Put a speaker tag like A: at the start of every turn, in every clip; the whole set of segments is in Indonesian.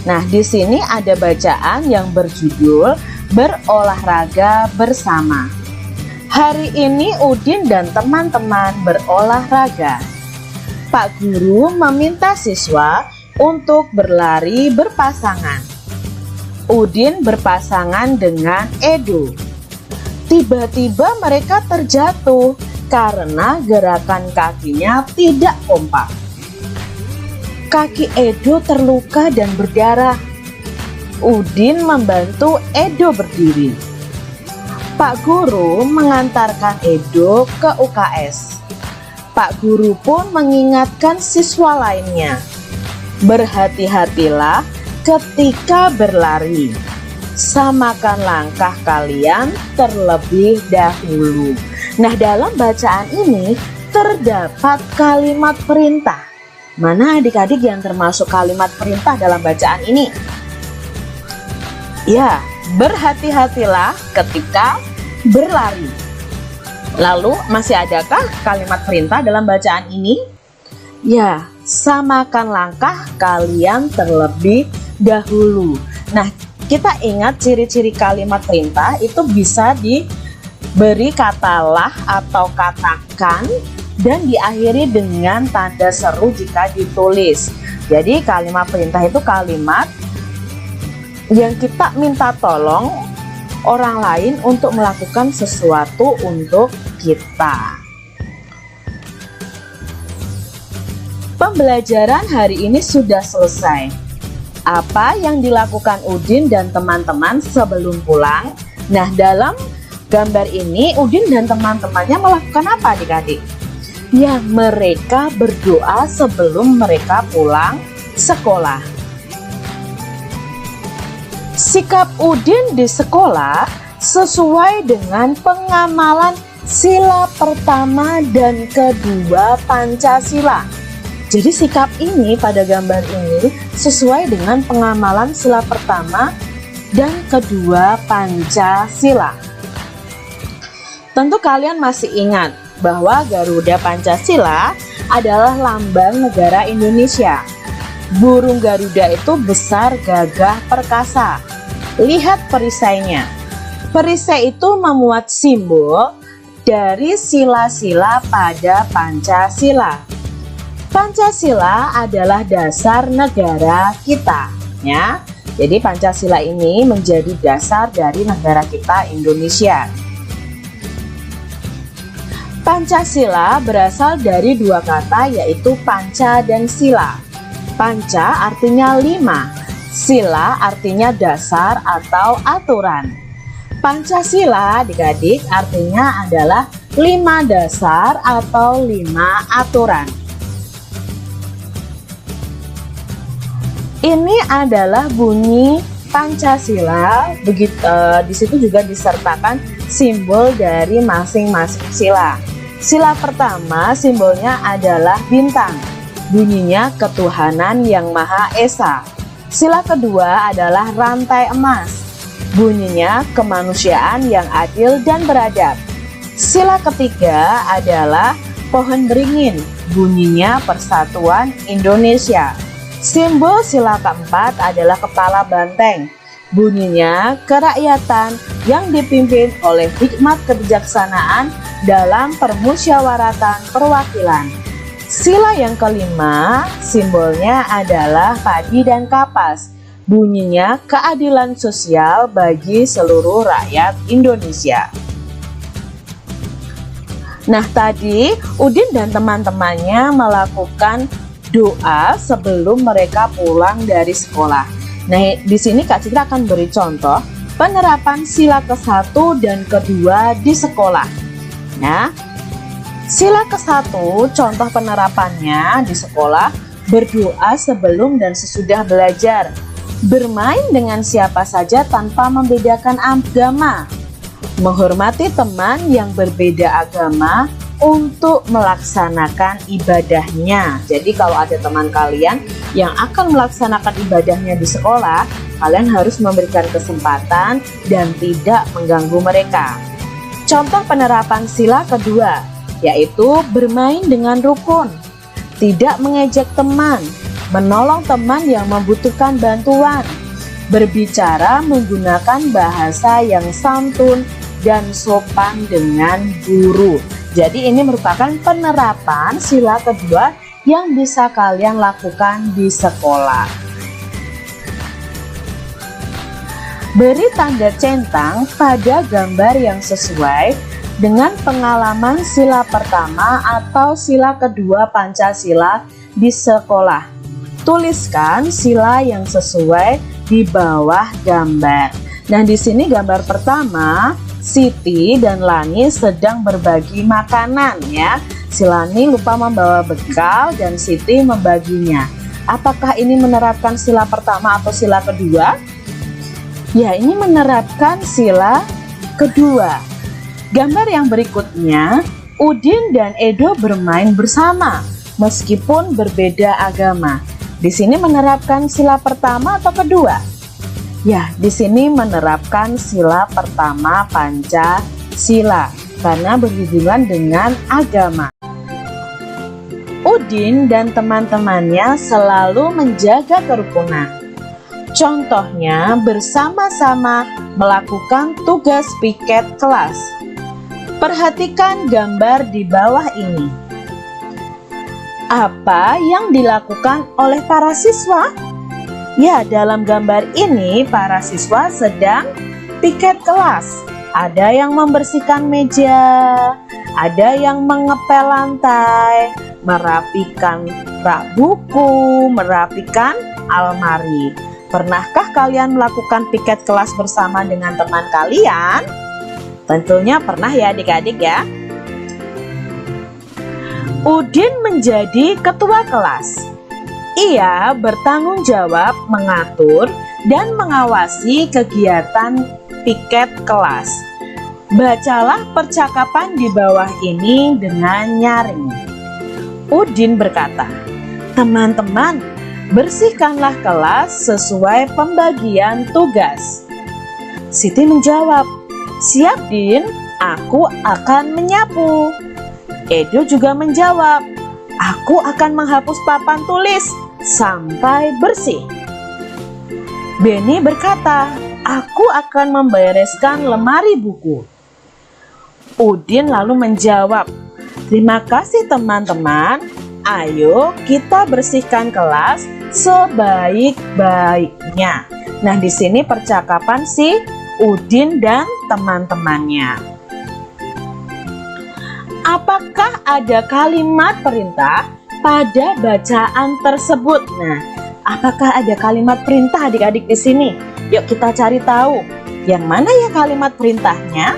A: Nah, di sini ada bacaan yang berjudul berolahraga bersama. Hari ini Udin dan teman-teman berolahraga. Pak Guru meminta siswa untuk berlari berpasangan. Udin berpasangan dengan Edo. Tiba-tiba mereka terjatuh karena gerakan kakinya tidak kompak. Kaki Edo terluka dan berdarah. Udin membantu Edo berdiri. Pak Guru mengantarkan Edo ke UKS. Pak Guru pun mengingatkan siswa lainnya, berhati-hatilah ketika berlari. Samakan langkah kalian terlebih dahulu. Nah, dalam bacaan ini terdapat kalimat perintah. Mana adik-adik yang termasuk kalimat perintah dalam bacaan ini? Ya, berhati-hatilah ketika berlari. Lalu masih adakah kalimat perintah dalam bacaan ini? Ya, samakan langkah kalian terlebih dahulu. Nah, kita ingat ciri-ciri kalimat perintah itu bisa diberi kata lah atau katakan dan diakhiri dengan tanda seru jika ditulis. Jadi kalimat perintah itu kalimat yang kita minta tolong orang lain untuk melakukan sesuatu untuk kita. Pembelajaran hari ini sudah selesai. Apa yang dilakukan Udin dan teman-teman sebelum pulang? Nah, dalam gambar ini Udin dan teman-temannya melakukan apa adik-adik? Ya, mereka berdoa sebelum mereka pulang sekolah. Sikap Udin di sekolah sesuai dengan pengamalan sila pertama dan kedua Pancasila. Jadi sikap ini pada gambar ini sesuai dengan pengamalan sila pertama dan kedua Pancasila. Tentu kalian masih ingat bahwa Garuda Pancasila adalah lambang negara Indonesia. Burung Garuda itu besar, gagah, perkasa. Lihat perisainya. Perisai itu memuat simbol dari sila-sila pada Pancasila. Pancasila adalah dasar negara kita, ya. Jadi Pancasila ini menjadi dasar dari negara kita Indonesia. Pancasila berasal dari dua kata, yaitu panca dan sila. Panca artinya 5, sila artinya dasar atau aturan. Pancasila adik-adik artinya adalah 5 dasar atau 5 aturan. Ini adalah bunyi Pancasila. Di situ juga disertakan simbol dari masing-masing sila. Sila pertama simbolnya adalah bintang. Bunyinya ketuhanan yang Maha Esa. Sila kedua adalah rantai emas. Bunyinya kemanusiaan yang adil dan beradab. Sila ketiga adalah pohon beringin. Bunyinya persatuan Indonesia. Simbol sila keempat adalah kepala banteng. Bunyinya kerakyatan yang dipimpin oleh hikmat kebijaksanaan dalam permusyawaratan perwakilan. Sila yang kelima simbolnya adalah padi dan kapas. Bunyinya keadilan sosial bagi seluruh rakyat Indonesia. Nah, tadi Udin dan teman-temannya melakukan doa sebelum mereka pulang dari sekolah. Nah, di sini Kak Citra akan beri contoh penerapan sila ke-1 dan ke-2 di sekolah. Nah, sila ke-1 contoh penerapannya di sekolah: berdoa sebelum dan sesudah belajar, bermain dengan siapa saja tanpa membedakan agama, menghormati teman yang berbeda agama untuk melaksanakan ibadahnya. Jadi kalau ada teman kalian yang akan melaksanakan ibadahnya di sekolah, kalian harus memberikan kesempatan dan tidak mengganggu mereka. Contoh penerapan sila kedua, yaitu bermain dengan rukun, tidak mengejek teman, menolong teman yang membutuhkan bantuan, berbicara menggunakan bahasa yang santun dan sopan dengan guru. Jadi ini merupakan penerapan sila kedua yang bisa kalian lakukan di sekolah. Beri tanda centang pada gambar yang sesuai dengan pengalaman sila pertama atau sila kedua Pancasila di sekolah. Tuliskan sila yang sesuai di bawah gambar. Nah, di sini gambar pertama, Siti dan Lani sedang berbagi makanan ya. Si Lani lupa membawa bekal dan Siti membaginya. Apakah ini menerapkan sila pertama atau sila kedua? Ya, ini menerapkan sila kedua. Gambar yang berikutnya, Udin dan Edo bermain bersama meskipun berbeda agama. Di sini menerapkan sila pertama atau kedua? Ya, di sini menerapkan sila pertama Pancasila karena berhubungan dengan agama. Udin dan teman-temannya selalu menjaga kerukunan. Contohnya bersama-sama melakukan tugas piket kelas. Perhatikan gambar di bawah ini. Apa yang dilakukan oleh para siswa? Ya, dalam gambar ini para siswa sedang piket kelas. Ada yang membersihkan meja, ada yang mengepel lantai, merapikan rak buku, merapikan almari. Pernahkah kalian melakukan piket kelas bersama dengan teman kalian? Tentunya pernah ya adik-adik ya. Udin menjadi ketua kelas. Ia bertanggung jawab mengatur dan mengawasi kegiatan piket kelas. Bacalah percakapan di bawah ini dengan nyaring. Udin berkata, "Teman-teman, bersihkanlah kelas sesuai pembagian tugas." Siti menjawab, "Siap Din, aku akan menyapu." Edo juga menjawab, "Aku akan menghapus papan tulis sampai bersih." Beni berkata, "Aku akan membereskan lemari buku." Udin lalu menjawab, "Terima kasih teman-teman, ayo kita bersihkan kelas sebaik-baiknya." Nah, di sini percakapan si Udin dan teman-temannya. Apakah ada kalimat perintah pada bacaan tersebut? Nah, apakah ada kalimat perintah adik-adik di sini? Yuk kita cari tahu. Yang mana ya kalimat perintahnya?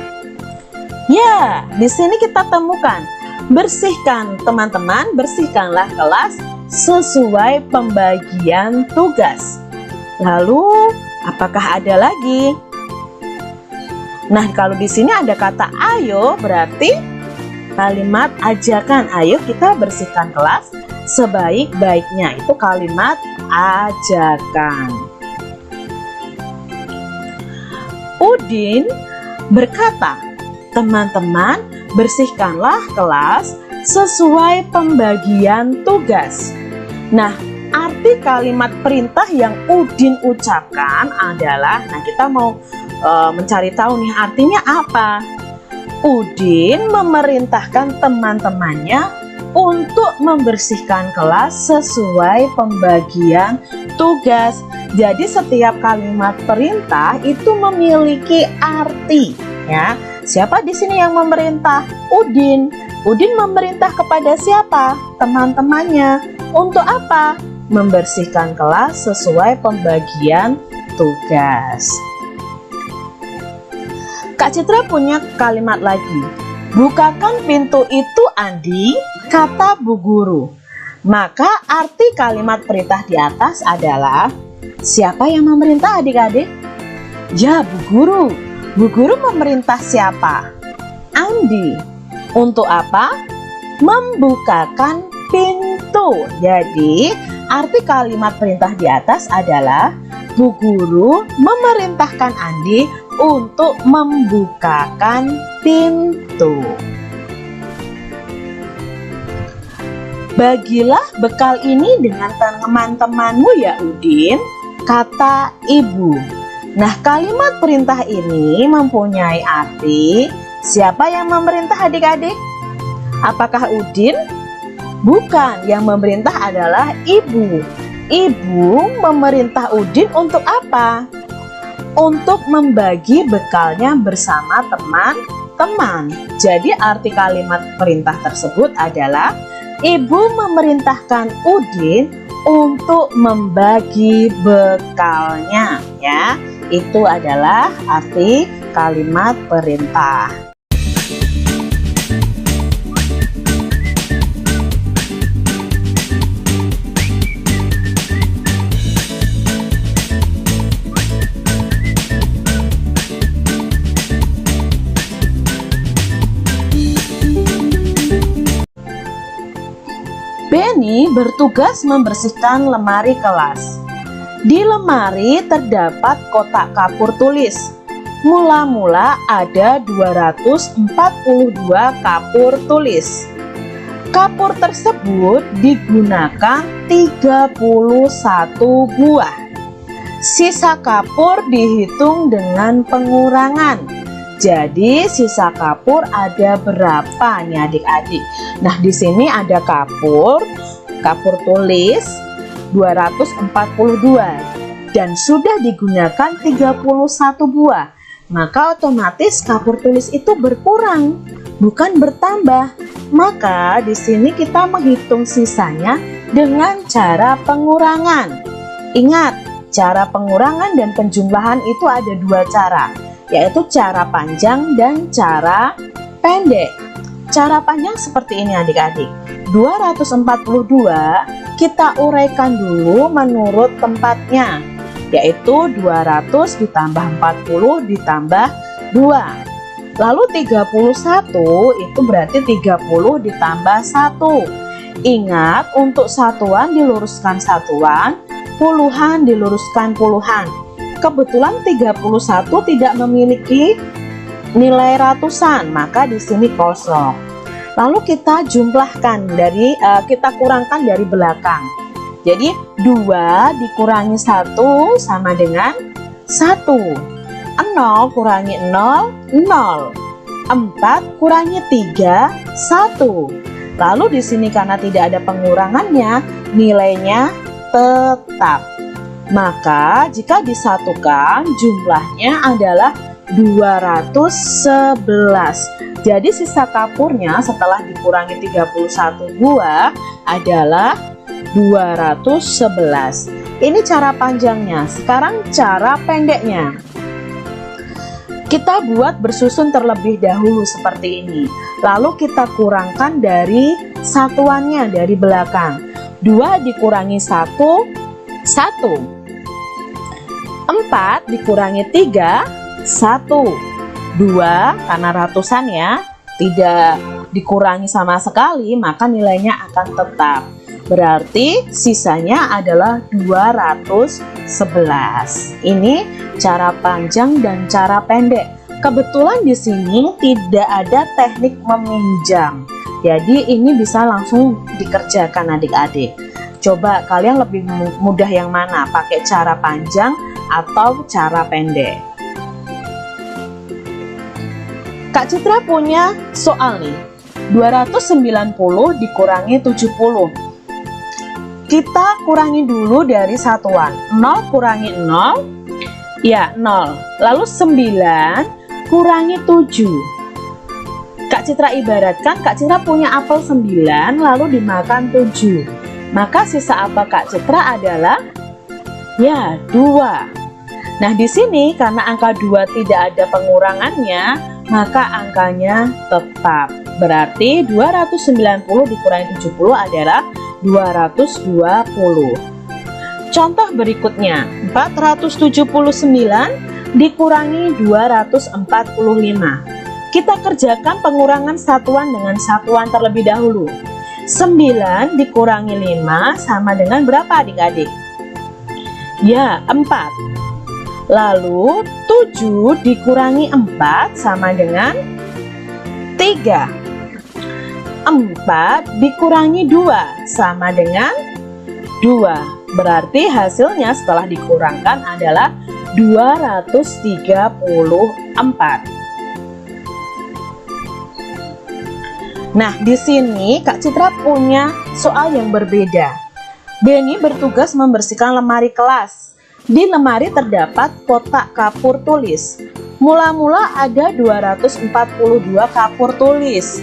A: Ya, di sini kita temukan. Bersihkan, teman-teman, bersihkanlah kelas sesuai pembagian tugas. Lalu, apakah ada lagi? Nah, kalau di sini ada kata ayo, berarti kalimat ajakan. Ayo kita bersihkan kelas sebaik-baiknya. Itu kalimat ajakan. Udin berkata, "Teman-teman, bersihkanlah kelas sesuai pembagian tugas." Nah, arti kalimat perintah yang Udin ucapkan adalah, nah kita mau mencari tahu nih artinya apa. Udin memerintahkan teman-temannya untuk membersihkan kelas sesuai pembagian tugas. Jadi setiap kalimat perintah itu memiliki arti ya. Siapa di sini yang memerintah? Udin. Udin memerintah kepada siapa? Teman-temannya. Untuk apa? Membersihkan kelas sesuai pembagian tugas. Kak Citra punya kalimat lagi. "Bukakan pintu itu, Andi," kata Bu Guru. Maka arti kalimat perintah di atas adalah, siapa yang memerintah adik-adik? Ya, Bu Guru. Bu Guru memerintah siapa? Andi. Untuk apa? Membukakan pintu. Jadi, arti kalimat perintah di atas adalah Bu Guru memerintahkan Andi untuk membukakan pintu. Bagilah bekal ini dengan teman-temanmu ya Udin, kata ibu. Nah, kalimat perintah ini mempunyai arti siapa yang memerintah adik-adik? Apakah Udin? Bukan, yang memerintah adalah ibu. Ibu memerintah Udin untuk apa? Untuk membagi bekalnya bersama teman-teman. Jadi arti kalimat perintah tersebut adalah ibu memerintahkan Udin untuk membagi bekalnya, ya. Itu adalah arti kalimat perintah. Benny bertugas membersihkan lemari kelas. Di lemari terdapat kotak kapur tulis. Mula-mula ada 242 kapur tulis. Kapur tersebut digunakan 31 buah. Sisa kapur dihitung dengan pengurangan. Jadi sisa kapur ada berapa nih adik-adik? Nah, di sini ada kapur tulis 242 dan sudah digunakan 31 buah. Maka otomatis kapur tulis itu berkurang, bukan bertambah. Maka di sini kita menghitung sisanya dengan cara pengurangan. Ingat, cara pengurangan dan penjumlahan itu ada dua cara, yaitu cara panjang dan cara pendek. Cara panjang seperti ini adik-adik. 242 kita uraikan dulu menurut tempatnya, yaitu 200 ditambah 40 ditambah 2. Lalu 31 itu berarti 30 ditambah 1. Ingat, untuk satuan diluruskan satuan, puluhan diluruskan puluhan. Kebetulan 31 tidak memiliki nilai ratusan, maka di sini kosong. Lalu kita jumlahkan kita kurangkan dari belakang. Jadi 2 dikurangi 1 sama dengan 1. 0 kurangi 0, 0. 4 kurangi 3, 1. Lalu di sini karena tidak ada pengurangannya, nilainya tetap. Maka jika disatukan jumlahnya adalah 211. Jadi sisa kapurnya setelah dikurangi 31 buah adalah 211. Ini cara panjangnya. Sekarang cara pendeknya. Kita buat bersusun terlebih dahulu seperti ini. Lalu kita kurangkan dari satuannya dari belakang. 2 dikurangi 1, 1. 4 dikurangi 3, 1. 2 karena ratusan ya, tidak dikurangi sama sekali, maka nilainya akan tetap. Berarti sisanya adalah 211. Ini cara panjang dan cara pendek. Kebetulan di sini tidak ada teknik meminjam. Jadi ini bisa langsung dikerjakan adik-adik. Coba kalian lebih mudah yang mana? Pakai cara panjang atau cara pendek? Kak Citra punya soal nih. 290 dikurangi 70. Kita kurangi dulu dari satuan. 0 kurangi 0, ya 0. Lalu 9 kurangi 7. Kak Citra ibaratkan Kak Citra punya apel 9 lalu dimakan 7. Maka sisa apel Kak Citra adalah ya 2. Nah, di sini karena angka 2 tidak ada pengurangannya, maka angkanya tetap. Berarti 290 dikurangi 70 adalah 220. Contoh berikutnya, 479 dikurangi 245. Kita kerjakan pengurangan satuan dengan satuan terlebih dahulu. 9 dikurangi 5 sama dengan berapa adik-adik? Ya, 4. Lalu 7 dikurangi 4 sama dengan 3. 4 dikurangi 2 sama dengan 2. Berarti hasilnya setelah dikurangkan adalah 234. Nah, di sini Kak Citra punya soal yang berbeda. Benny bertugas membersihkan lemari kelas. Di lemari terdapat kotak kapur tulis. Mula-mula ada 242 kapur tulis.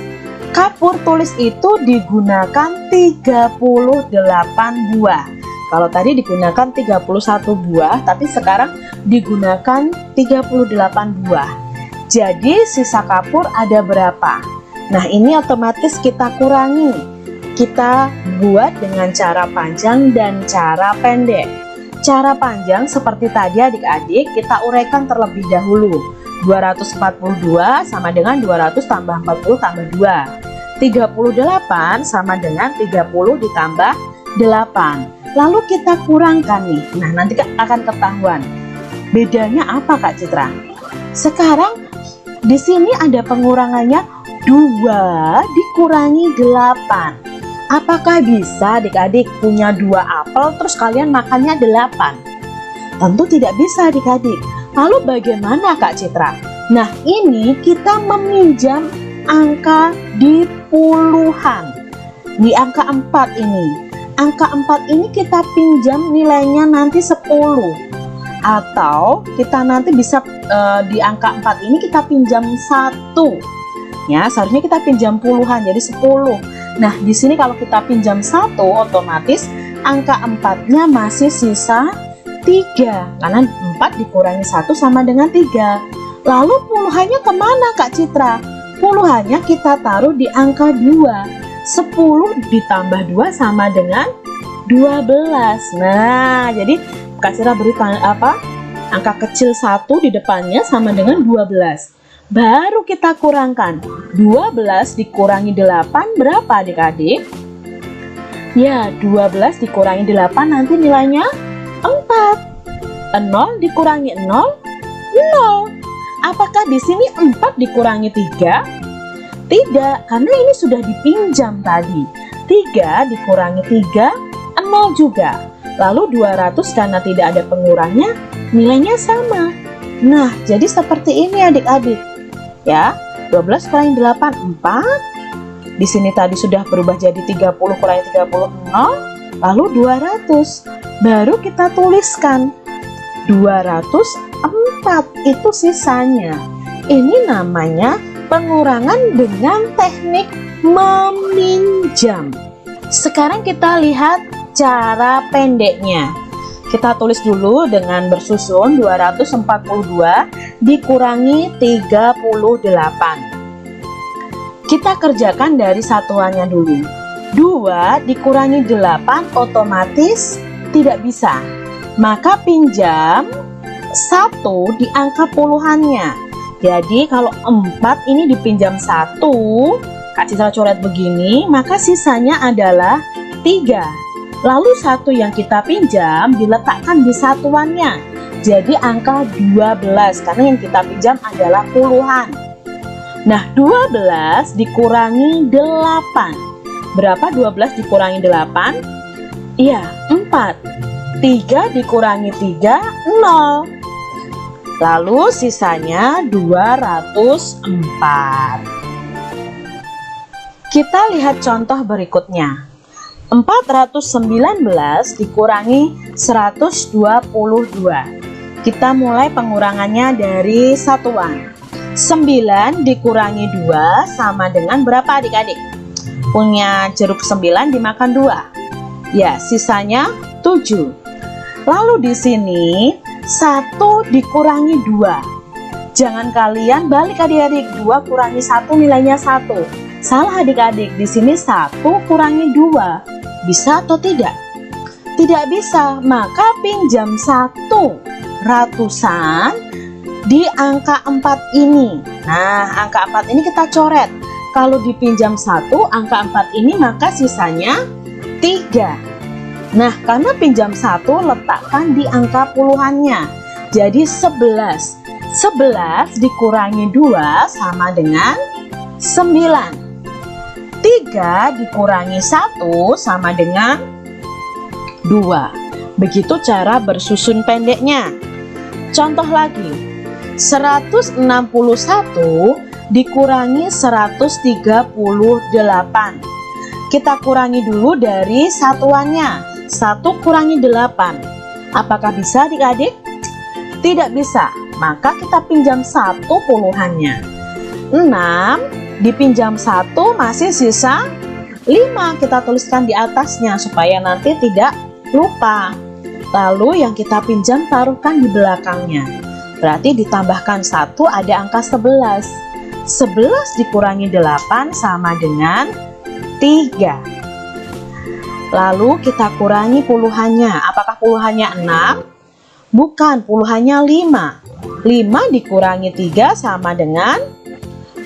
A: Kapur tulis itu digunakan 38 buah. Kalau tadi digunakan 31 buah, tapi sekarang digunakan 38 buah. Jadi sisa kapur ada berapa? Nah, ini otomatis kita kurangi. Kita buat dengan cara panjang dan cara pendek. Cara panjang seperti tadi adik-adik, kita uraikan terlebih dahulu. 242 sama dengan 200 tambah 40 tambah 2. 38 sama dengan 30 ditambah 8. Lalu kita kurangkan nih. Nah, nanti akan ketahuan. Bedanya apa Kak Citra? Sekarang di sini ada pengurangannya 2 dikurangi 8. Apakah bisa adik-adik punya 2 apel terus kalian makannya 8? Tentu tidak bisa adik-adik. Lalu bagaimana Kak Citra? Nah, ini kita meminjam angka di puluhan. Di angka 4 ini. Angka 4 ini kita pinjam nilainya nanti 10. Atau kita nanti bisa di angka 4 ini kita pinjam 1. Ya, seharusnya kita pinjam puluhan jadi 10. Nah, di sini kalau kita pinjam 1 otomatis angka 4-nya masih sisa 3. Karena 4 dikurangi 1 sama dengan 3. Lalu puluhannya kemana Kak Citra? Puluhannya kita taruh di angka 2. 10 ditambah 2 sama dengan 12. Nah, jadi Kak Citra beri angka kecil 1 di depannya sama dengan 12. Baru kita kurangkan. 12 dikurangi 8 berapa adik-adik? Ya, 12 dikurangi 8 nanti nilainya 4. 0 dikurangi 0, 0. Apakah di sini 4 dikurangi 3? Tidak, karena ini sudah dipinjam tadi. 3 dikurangi 3, 0 juga. Lalu 200 karena tidak ada pengurangnya, nilainya sama. Nah, jadi seperti ini adik-adik. Ya, 12 kurangi 8, 4. Di sini tadi sudah berubah jadi 30 kurangi 30, 0. Lalu 200. Baru kita tuliskan 204 itu sisanya. Ini namanya pengurangan dengan teknik meminjam. Sekarang kita lihat cara pendeknya. Kita tulis dulu dengan bersusun 242 dikurangi 38. Kita kerjakan dari satuannya dulu. 2 dikurangi 8 otomatis tidak bisa. Maka pinjam 1 di angka puluhannya. Jadi kalau 4 ini dipinjam 1, Kak Citra coret begini, maka sisanya adalah 3. Lalu 1 yang kita pinjam diletakkan di satuannya. Jadi angka 12 karena yang kita pinjam adalah puluhan. Nah, 12 dikurangi 8. Berapa 12 dikurangi 8? Iya, 4. 3 dikurangi 3, 0. Lalu sisanya 204. Kita lihat contoh berikutnya. 419 dikurangi 122. Kita mulai pengurangannya dari satuan. 9 dikurangi 2 sama dengan berapa adik-adik? Punya jeruk 9 dimakan 2. Ya, sisanya 7. Lalu di sini 1 dikurangi 2. Jangan kalian balik adik-adik, 2 kurangi 1 nilainya 1. Salah adik-adik, di sini 1 kurangi 2. Bisa atau tidak? Tidak bisa, maka pinjam 1 ratusan di angka 4 ini. Nah, angka 4 ini kita coret. Kalau dipinjam 1 angka 4 ini maka sisanya 3. Nah, karena pinjam 1 letakkan di angka puluhannya. Jadi 11. 11 dikurangi 2 sama dengan 9. 3 3 dikurangi 1 sama dengan 2. Begitu cara bersusun pendeknya. Contoh lagi, 161 dikurangi 138. Kita kurangi dulu dari satuannya. 1 kurangi 8. Apakah bisa adik-adik? Tidak bisa. Maka kita pinjam 1 puluhannya. 6 dipinjam 1 masih sisa 5. Kita tuliskan di atasnya supaya nanti tidak lupa. Lalu yang kita pinjam taruhkan di belakangnya. Berarti ditambahkan 1 ada angka 11. 11 dikurangi 8 sama dengan 3. Lalu kita kurangi puluhannya. Apakah puluhannya 6? Bukan, puluhannya 5. 5 dikurangi 3 sama dengan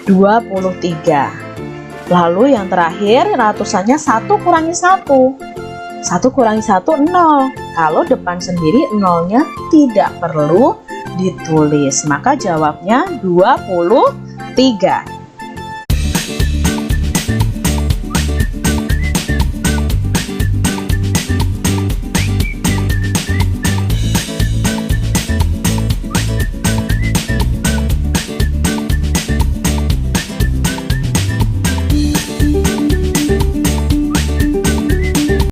A: 23. Lalu yang terakhir ratusannya 1 kurangi 1. 1 kurangi 1, 0. Kalau depan sendiri 0-nya tidak perlu ditulis. Maka jawabnya 23.